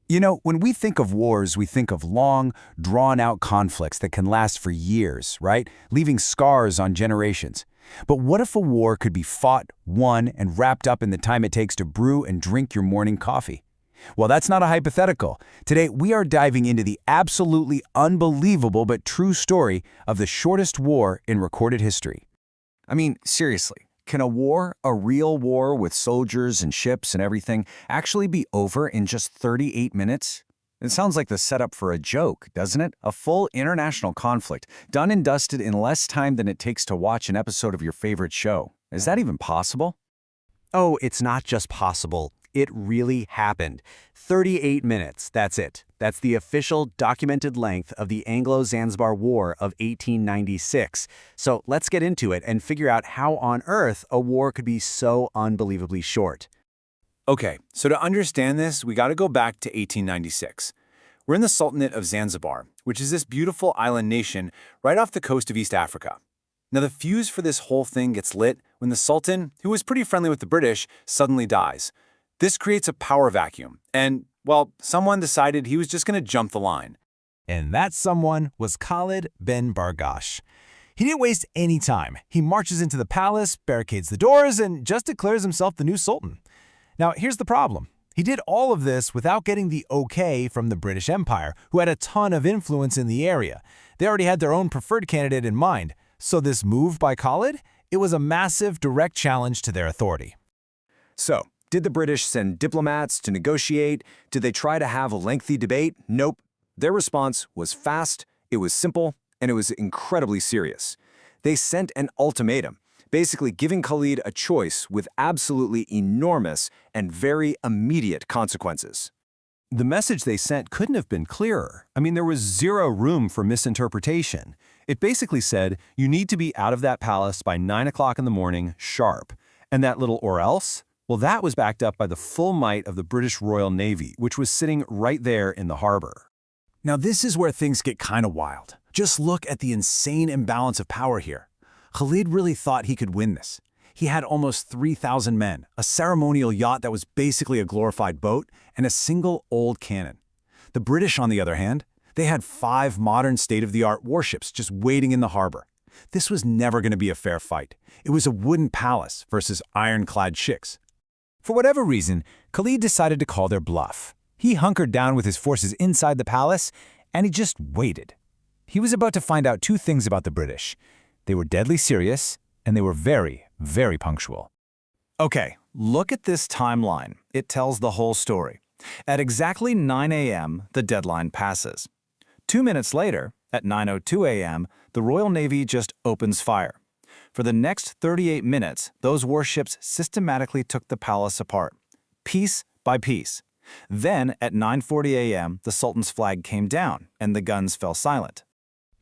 You know, when we think of wars, we think of long, drawn-out conflicts that can last for years, right? Leaving scars on generations. But what if a war could be fought, won, and wrapped up in the time it takes to brew and drink your morning coffee? Well, that's not a hypothetical. Today, we are diving into the absolutely unbelievable but true story of the shortest war in recorded history. I mean, seriously, can a war, a real war with soldiers and ships and everything, actually be over in just 38 minutes? It sounds like the setup for a joke, doesn't it? A full international conflict, done and dusted in less time than it takes to watch an episode of your favorite show. Is that even possible? Oh, it's not just possible. It really happened. 38 minutes, that's it. That's the official documented length of the Anglo-Zanzibar War of 1896. So let's get into it and figure out how on earth a war could be so unbelievably short. Okay, so to understand this, we got to go back to 1896. We're in the Sultanate of Zanzibar, which is this beautiful island nation right off the coast of East Africa. Now, the fuse for this whole thing gets lit when the Sultan, who was pretty friendly with the British, suddenly dies. This creates a power vacuum, and, well, someone decided he was just going to jump the line. And that someone was Khalid bin Bargash. He didn't waste any time. He marches into the palace, barricades the doors, and just declares himself the new sultan. Now, here's the problem. He did all of this without getting the okay from the British Empire, who had a ton of influence in the area. They already had their own preferred candidate in mind. So this move by Khalid, it was a massive direct challenge to their authority. So, did the British send diplomats to negotiate? Did they try to have a lengthy debate? Nope. Their response was fast, it was simple, and it was incredibly serious. They sent an ultimatum, basically giving Khalid a choice with absolutely enormous and very immediate consequences. The message they sent couldn't have been clearer. I mean, there was zero room for misinterpretation. It basically said, you need to be out of that palace by 9 o'clock in the morning, sharp. And that little or else? Well, that was backed up by the full might of the British Royal Navy, which was sitting right there in the harbor. Now, this is where things get kind of wild. Just look at the insane imbalance of power here. Khalid really thought he could win this. He had almost 3,000 men, a ceremonial yacht that was basically a glorified boat, and a single old cannon. The British, on the other hand, they had 5 modern state-of-the-art warships just waiting in the harbor. This was never going to be a fair fight. It was a wooden palace versus ironclad ships. For whatever reason, Khalid decided to call their bluff. He hunkered down with his forces inside the palace, and he just waited. He was about to find out 2 things about the British. They were deadly serious, and they were very, very punctual. Okay, look at this timeline. It tells the whole story. At exactly 9 a.m., the deadline passes. 2 minutes later, at 9:02 a.m., the Royal Navy just opens fire. For the next 38 minutes, those warships systematically took the palace apart, piece by piece. Then, at 9:40 a.m., the Sultan's flag came down, and the guns fell silent.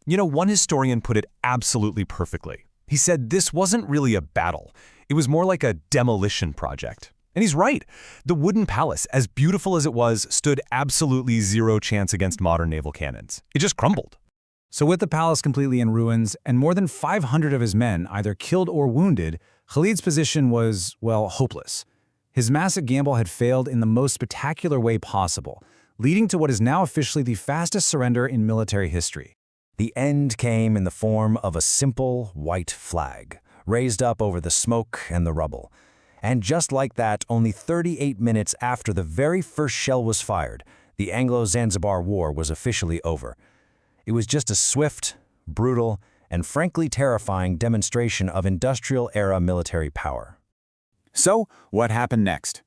You know, one historian put it absolutely perfectly. He said this wasn't really a battle. It was more like a demolition project. And he's right. The wooden palace, as beautiful as it was, stood absolutely zero chance against modern naval cannons. It just crumbled. So with the palace completely in ruins and more than 500 of his men either killed or wounded, Khalid's position was, well, hopeless. His massive gamble had failed in the most spectacular way possible, leading to what is now officially the fastest surrender in military history. The end came in the form of a simple white flag, raised up over the smoke and the rubble. And just like that, only 38 minutes after the very first shell was fired, the Anglo-Zanzibar War was officially over. It was just a swift, brutal, and frankly terrifying demonstration of industrial-era military power. So, what happened next?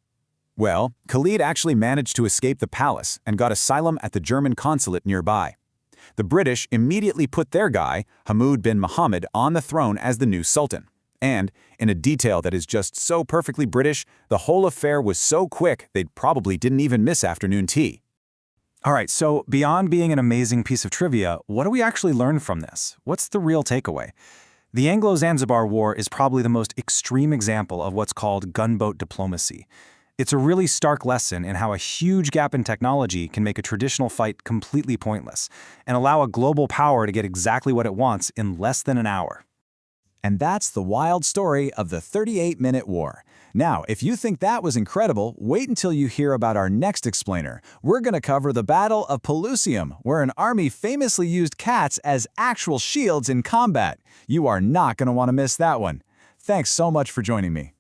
Well, Khalid actually managed to escape the palace and got asylum at the German consulate nearby. The British immediately put their guy, Hamud bin Muhammad, on the throne as the new sultan. And, in a detail that is just so perfectly British, the whole affair was so quick they probably didn't even miss afternoon tea. All right, so beyond being an amazing piece of trivia, what do we actually learn from this? What's the real takeaway? The Anglo-Zanzibar War is probably the most extreme example of what's called gunboat diplomacy. It's a really stark lesson in how a huge gap in technology can make a traditional fight completely pointless and allow a global power to get exactly what it wants in less than an hour. And that's the wild story of the 38-minute war. Now, if you think that was incredible, wait until you hear about our next explainer. We're going to cover the Battle of Pelusium, where an army famously used cats as actual shields in combat. You are not going to want to miss that one. Thanks so much for joining me.